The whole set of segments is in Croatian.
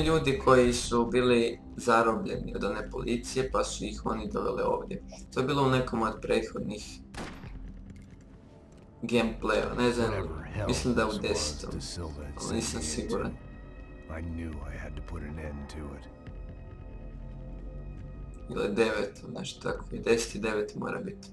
ljudi koji su bili zarobljeni od one policije pa su ih oni doveli ovdje. To je bilo u nekom od prethodnih gameplaya, ne znam, mislim da u 10. ali nisam siguran. Ili 9, nešto tako, i 10 i 9 mora biti.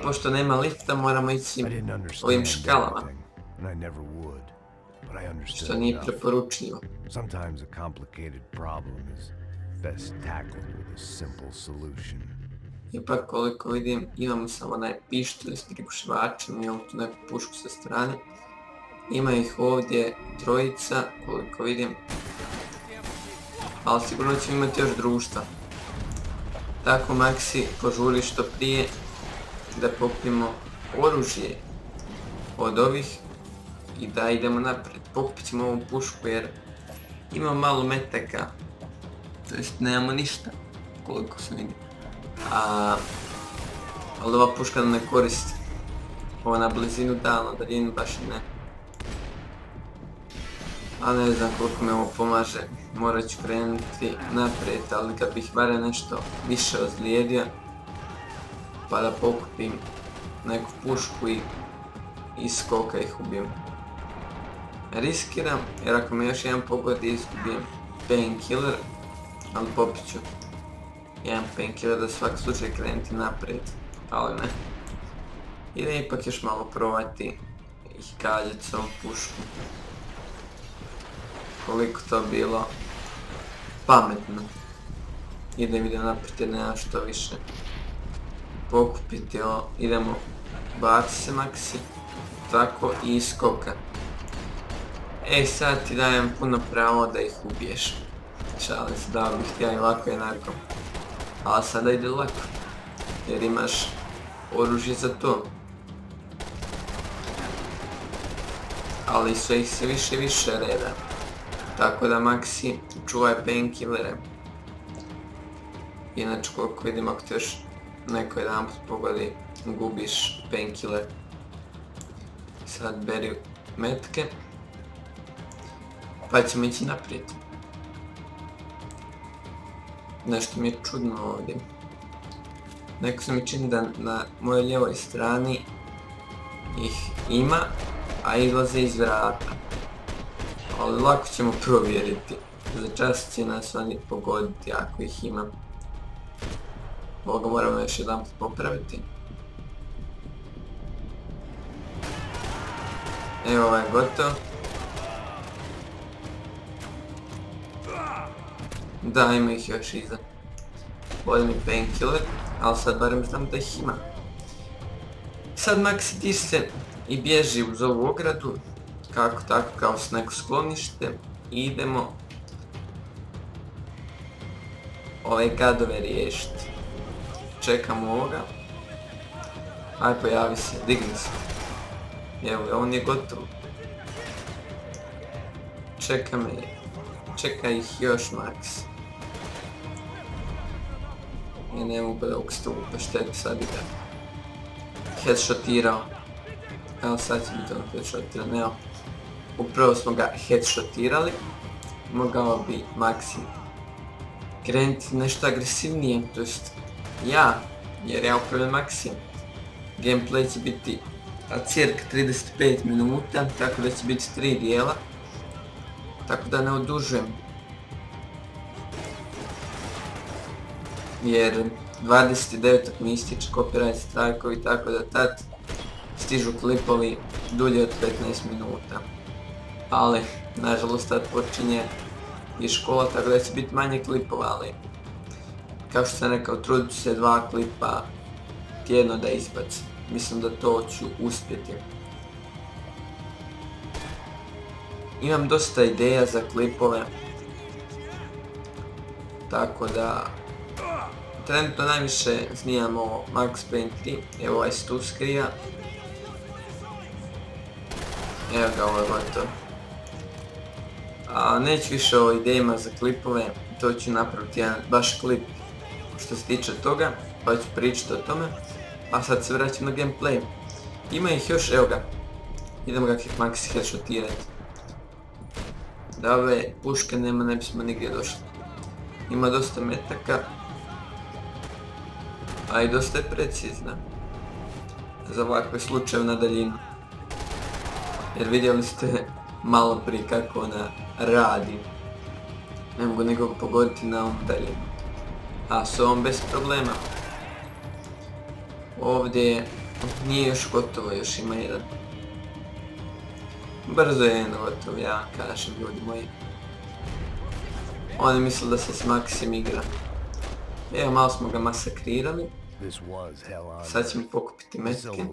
Pošto nema lifta moramo ići ovim škalama, što nije preporučljivo. Ipak koliko vidim imamo samo onaj pištolj s prigušivačem, imamo tu neku pušku sa strane. Ima ih ovdje trojica, koliko vidim. Ali sigurno ćemo imati još društva. Tako Maxi požuri što prije da popijemo oružje od ovih i da idemo naprijed. Pokupit ćemo ovu pušku jer imamo malo metaka, to jest nemamo ništa koliko se vidi. Ali ova puška nam ne koristi. Ova na blizinu da, na daljinu baš i ne. A ne znam koliko me ovo pomaže, morat ću krenuti naprijed, ali kad bih barem nešto više ozlijedio, pa da pokupim neku pušku i iz skoka ih ubijem. Riskiram, jer ako me još jedan pogodi izgubijem painkiller, ali popit ću jedan painkiller da svaki slučaj krenuti naprijed, ali ne. Idem ipak još malo probati ih gađati s ovom puškom. Koliko to bilo pametno. Idem naprijed jer nema što više pokupiti. Idemo, baci se Maxi, tako i iskoka. Sad ti dajem puno pravo da ih ubiješ. Šalim se, dao bih ti ja i lako jednako. Ali sada ide lako, jer imaš oružje za to. Ali sve ih se više i više reda. Tako da Maxi čuvaj painkillere. Inače koliko vidim ako te još neko jedan put pogodi gubiš painkiller. Sad beri metke. Pa ćemo ići naprijed. Nešto mi je čudno ovdje. Neko se mi čini da na mojoj lijevoj strani ih ima, a izlaze iz vrata. Ali lako ćemo provjeriti. Za čas će nas oni pogoditi ako ih ima. Ovoga moramo još jedan popraviti. Evo ovaj je gotov. Da, ima ih još iza. Bolje mi painkiller, ali sad barem znam da ih ima. Sad Maxi ti se i bježi uz ovu ogradu. Kako tako, kao s neko sklonište. I idemo ove gadove riješiti. Čekamo ovoga. Aj pojavi se, digni se. Evo ga, on je gotov. Čeka ih još Max. Ja ne mogu da ovog stupa, šteti sad bi ga headshotirao. Evo sad će biti on headshotiran, evo. Upravo smo ga headshotirali. Mogao bi Maxi krenuti nešto agresivnije, to jest ja, jer ja upravljam Maxi. Gameplay će biti cirka 35 minuta, tako da će biti 3 dijela. Tako da ne odužujem. Jer 29. mi ističe copyright strajkovi, tako da tad stižu klipovi dulje od 15 minuta. Ali, nažalost, tad počinje i škola, tako da će biti manje klipova, ali kao što sam rekao, trudit ću se 2 klipa tjedno da izbacim. Mislim da to ću uspjeti. Imam dosta ideja za klipove, tako da trenutno najviše snimamo Max Payne 3, evo ovaj se tu skrija. Evo ga, ovo je gotovo. Neću više o idejima za klipove, to ću napraviti jedan baš klip što se tiče toga, pa ću pričati o tome. A sad se vraćam na gameplay. Ima ih još, evo ga. Idemo ga Maxi headshotirati. Da ove puške nema, ne bismo nigdje došli. Ima dosta metaka, a i dosta je precizna za ovakve slučaje na daljinu. Jer vidjeli ste malo prije kako ona radi. Ne mogu nikog pogoditi na ovom daljinu. A s ovom bez problema. Ovdje nije još gotovo, još ima jedan. Brzo je jedno gotovo, ja kažem, ljudi moji. Oni misle da se s Maxim igra. Evo, malo smo ga masakrirali. Sad ćemo pokupiti metke.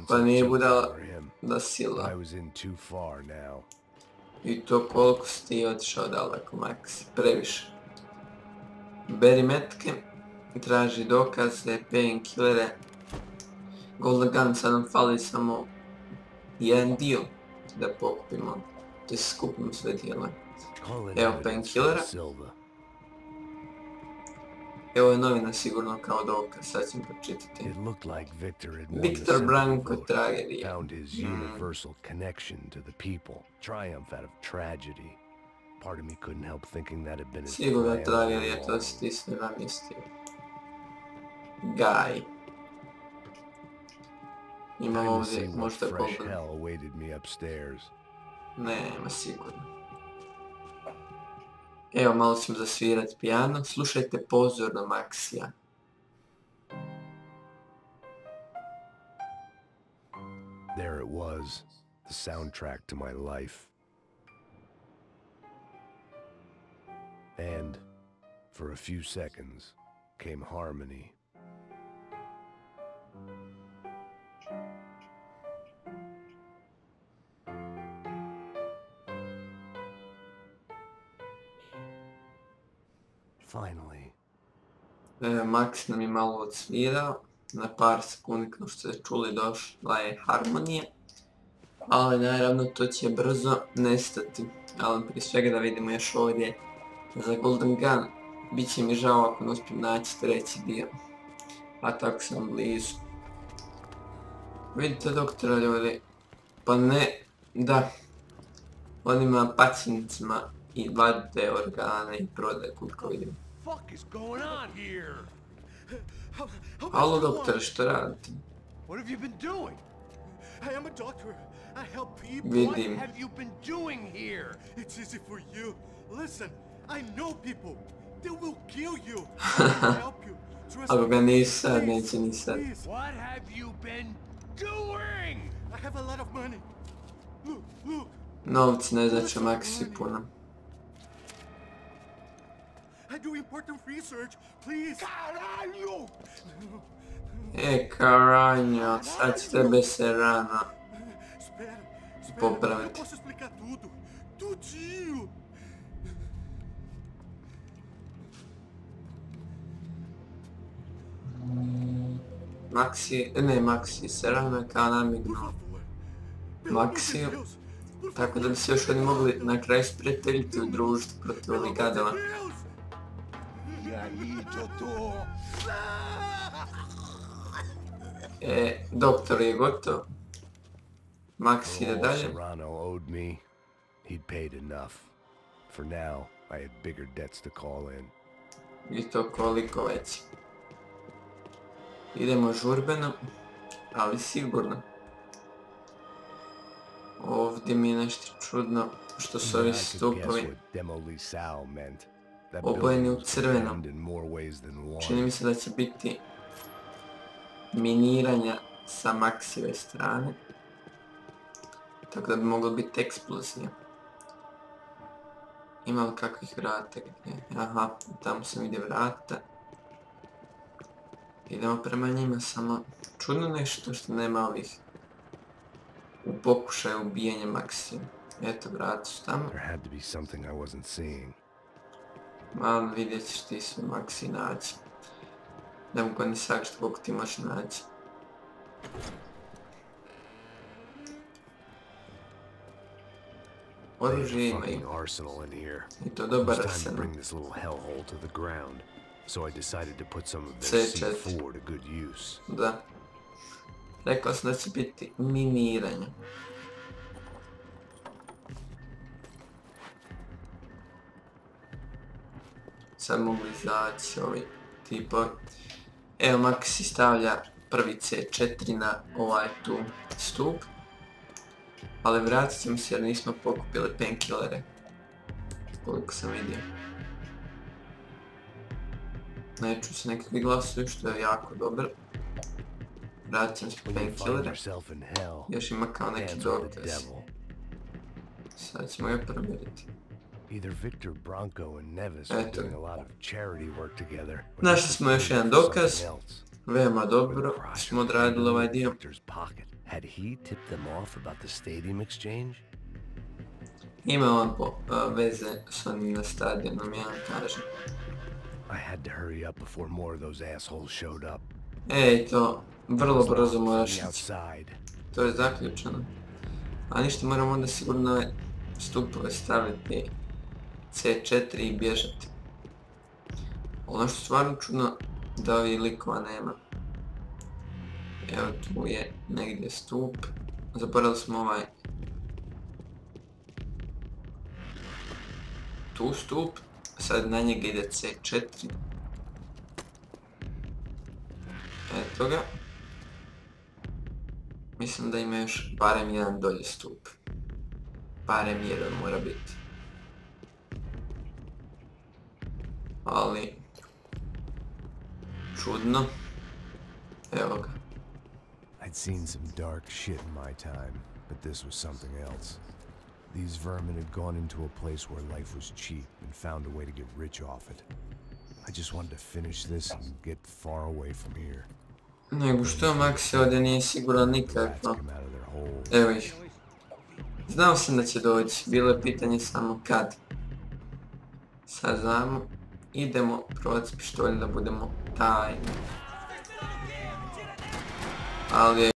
Pa nije budala da sila. I to koliko si ti otišao daleko, Max. Previše. Beri metke. Traži dokaze, Payne killere. Golden Gun, sad nam fali samo jedan dio da pokupimo. Da se skupimo sve dijele. Evo Payne killera. Evo je novina sigurno kao dokaz, sad ćemo pročitati. Viktor Branko tragedija. Sigurno tragedija, to si ti sve namjestio. Gaj. Ima ovdje možda goblin. Nema sigurno. Evo, malo ćemo zasvirat pijano. Slušajte pozorno Maxija. There it was, the soundtrack to my life. And, for a few seconds, came harmony. Finally. Max nam je malo odsvirao. Na par sekundi, kao što ste čuli, došla je harmonija. Ali naravno to će brzo nestati. Ali prije svega da vidimo još ovdje za Golden Gun. Biće mi žao ako ne uspijem naći treći dio. A tako sam blizu. Vidite doktora, ljudi? Pa ne, da. On ima pacijencima i vade organe i prodaje koliko vidim. Halo doktore, što radite? Vidim. Ako ga ni sad, neće ni sad. Novci ne znači Maxi puno. Caranjo, sad će tebe se rana popraviti. Maxi se rana kao namignuo Maxiju, tako da bi se još oni mogli na kraju sprijateljiti, udružiti protiv ovih gadova. Doktor je gotov. Max ide dalje. I to koliko već. Idemo žurbeno, ali sigurno. Ovdje mi je nešto čudno što su ovi stupovi obojeni u crvenom. Čini mi se da će biti miniranja sa Maxive strane. Tako da bi moglo biti eksplozija. Ima li kakvih vrata gdje? Aha, tamo sam vidio vrata. Idemo prema njima, samo čudno nešto što nema ovih u pokušaju ubijanja Maxija. Eto, vrata su tamo. Malo vidjet ćeš ti sve Maxi naći. Ne mogu ni sakriti koliko ti možeš naći. Oružje ima i to dobar arsenal. C4. Da. Rekao sam da će biti miniranje. sad mogli izaći ovi tipovi. Evo Maxi stavlja prvi C4 na ovaj tu stup. Ali vratit ćemo se jer nismo pokupili painkillere. Koliko sam vidio. Ne ču se nekakvi glasuju što je jako dobro. Vratit ćemo se painkillere. Još ima kao neki dokaz. Sad ćemo ga provjeriti. Eto ga. Našli smo još jedan dokaz. Veoma dobro smo odradili ovaj dio. Ima on veze s onim na stadionom, ja vam kažem. Ej, to vrlo brzo moraš ići. To je zaključeno. A ništa, moramo onda sigurno stupove staviti C4 i bježati. Ono što stvarno čudno da ovih likova nema. Evo tu je negdje stup. Zaboravili smo ovaj tu stup. Sad na njega ide C4. Eto ga. Mislim da ima još barem jedan dolje stup. Barem jedan mora biti. Ali čudno. Evo ga. I'd seen some dark shit in my time, but this was something else. These vermin had gone into a place where life was cheap and found a way to get rich off it. I just wanted to finish this and get far away from here. Nego što Maxi ovdje nije siguran nikako. Evo ih. Znao sam da će doći, bilo je pitanje samo kad. Sad znamo. Idemo provati pištolj da budemo tajni. Ali